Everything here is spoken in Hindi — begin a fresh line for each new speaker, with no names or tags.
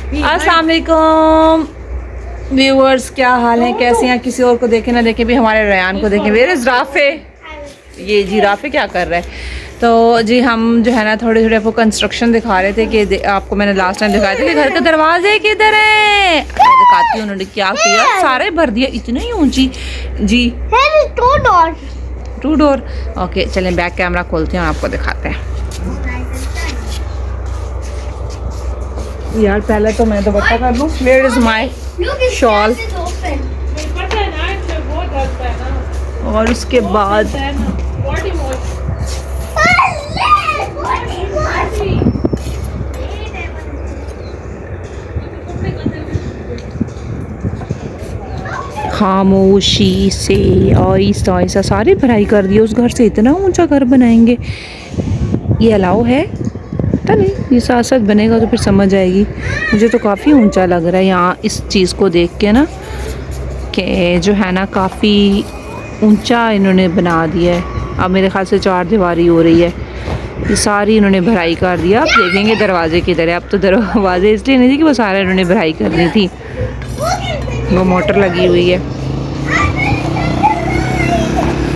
अस्सलाम वालेकुम व्यूअर्स, क्या हाल है, कैसे हैं? किसी और को देखे ना देखे भी हमारे रयान को देखें। Where is Rafe? ये जी राफे क्या कर रहा है? तो जी हम जो है ना थोड़े थोड़े आपको कंस्ट्रक्शन दिखा रहे थे कि आपको मैंने लास्ट टाइम दिखाया था कि घर के दरवाजे किधर है। मैं दिखाती हूँ उन्होंने क्या किया, सारे भर दिया, इतनी ही ऊंची जी। Two door. ओके चलें बैक कैमरा खोलते हैं और आपको दिखाते हैं। यार पहले तो मैं दुपट्टा कर लूँ। Where is my shawl? और उसके बाद खामोशी से आहिस्ता आहिस्ता सारी भराई कर दी। उस घर से इतना ऊंचा घर बनाएंगे, ये अलाउ है? पता नहीं, ये साथ साथ बनेगा तो फिर समझ आएगी। मुझे तो काफ़ी ऊंचा लग रहा है यहाँ इस चीज़ को देख के ना, कि जो है ना काफ़ी ऊंचा इन्होंने बना दिया है। अब मेरे ख्याल से 4 दीवारी हो रही है। ये सारी इन्होंने भराई कर दिया। अब देखेंगे दरवाजे किधर है। अब तो दरवाजे इसलिए नहीं थी कि वो सारा इन्होंने भराई करनी थी, वो मोटर लगी हुई है।